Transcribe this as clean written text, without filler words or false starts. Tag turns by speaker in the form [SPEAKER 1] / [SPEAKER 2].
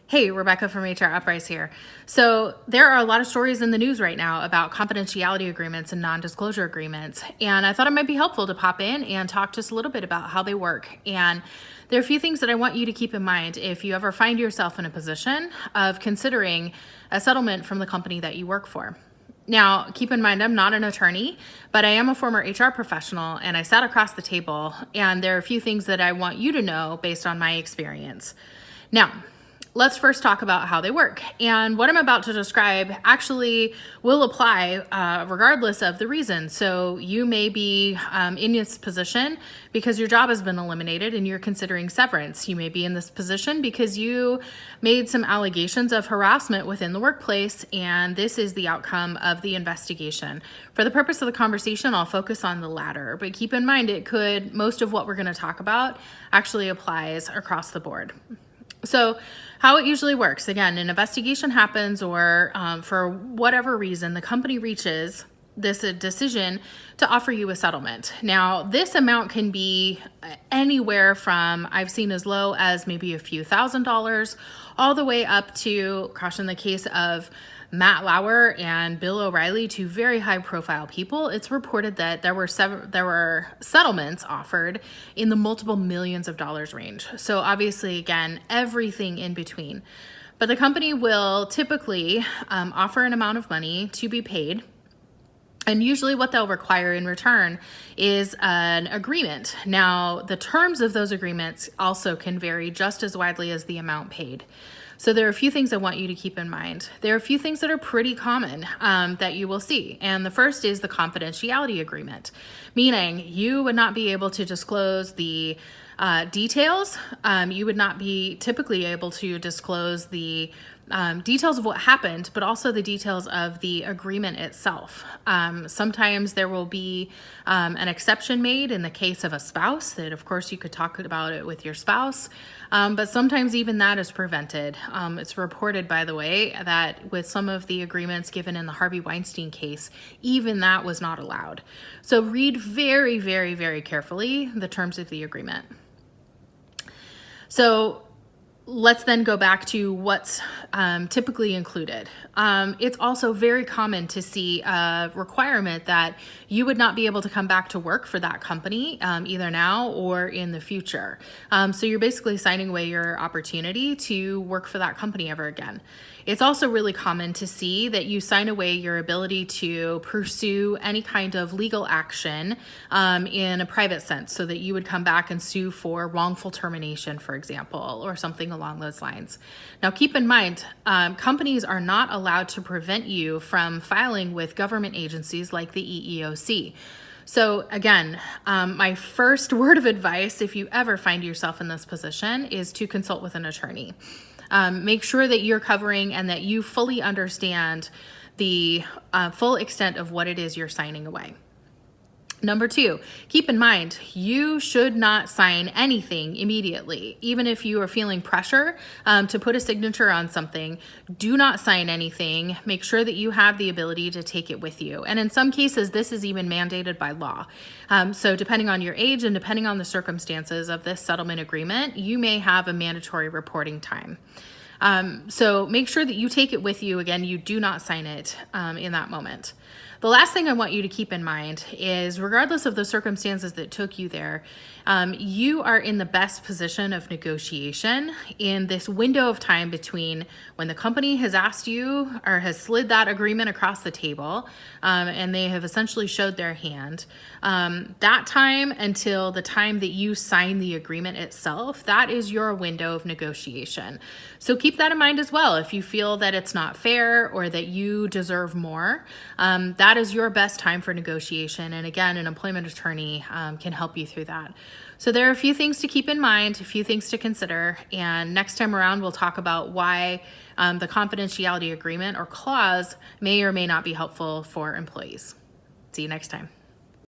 [SPEAKER 1] Hey, Rebecca from HRuprise here. So there are a lot of stories in the news right now about confidentiality agreements and non-disclosure agreements. And I thought it might be helpful to pop in and talk just a little bit about how they work. And there are a few things that I want you to keep in mind if you ever find yourself in a position of considering a settlement from the company that you work for. Now, keep in mind, I'm not an attorney, but I am a former HR professional, and I sat across the table, and there are a few things that I want you to know based on my experience. Now, let's first talk about how they work. And what I'm about to describe actually will apply regardless of the reason. So you may be in this position because your job has been eliminated and you're considering severance. You may be in this position because you made some allegations of harassment within the workplace, and this is the outcome of the investigation. For the purpose of the conversation, I'll focus on the latter, but keep in mind most of what we're going to talk about actually applies across the board. So how it usually works, again, an investigation happens or for whatever reason, the company reaches this decision to offer you a settlement. Now, this amount can be anywhere from, I've seen as low as maybe a few $1,000s all the way up to, gosh, in the case of Matt Lauer and Bill O'Reilly, two very high profile people, it's reported that there were settlements offered in the multiple millions of dollars range. So obviously, again, everything in between. But the company will typically offer an amount of money to be paid. And usually what they'll require in return is an agreement. Now, the terms of those agreements also can vary just as widely as the amount paid. So there are a few things I want you to keep in mind. There are a few things that are pretty common that you will see. And the first is the confidentiality agreement, meaning you would not be able to disclose the details. You would not be typically able to disclose the details of what happened, but also the details of the agreement itself. Sometimes there will be an exception made in the case of a spouse that, of course, you could talk about it with your spouse, but sometimes even that is prevented. It's reported, by the way, that with some of the agreements given in the Harvey Weinstein case, even that was not allowed. So read very, very, very carefully the terms of the agreement. So let's then go back to what's typically included. It's also very common to see a requirement that you would not be able to come back to work for that company either now or in the future. So you're basically signing away your opportunity to work for that company ever again. It's also really common to see that you sign away your ability to pursue any kind of legal action in a private sense, so that you would come back and sue for wrongful termination, for example, or something along those lines. Now, keep in mind, companies are not allowed to prevent you from filing with government agencies like the EEOC. So again, my first word of advice, if you ever find yourself in this position, is to consult with an attorney. Make sure that you're covering and that you fully understand the full extent of what it is you're signing away. Number two, keep in mind, you should not sign anything immediately. Even if you are feeling pressure to put a signature on something, do not sign anything. Make sure that you have the ability to take it with you. And in some cases, this is even mandated by law. So depending on your age and depending on the circumstances of this settlement agreement, you may have a mandatory reporting time. So make sure that you take it with you. Again, you do not sign it in that moment. The last thing I want you to keep in mind is, regardless of the circumstances that took you there, you are in the best position of negotiation in this window of time between when the company has asked you or has slid that agreement across the table and they have essentially showed their hand. That time until the time that you sign the agreement itself, that is your window of negotiation. So keep that in mind as well. If you feel that it's not fair or that you deserve more, that is your best time for negotiation. And again, an employment attorney can help you through that. So there are a few things to keep in mind, a few things to consider. And next time around, we'll talk about why the confidentiality agreement or clause may or may not be helpful for employees. See you next time.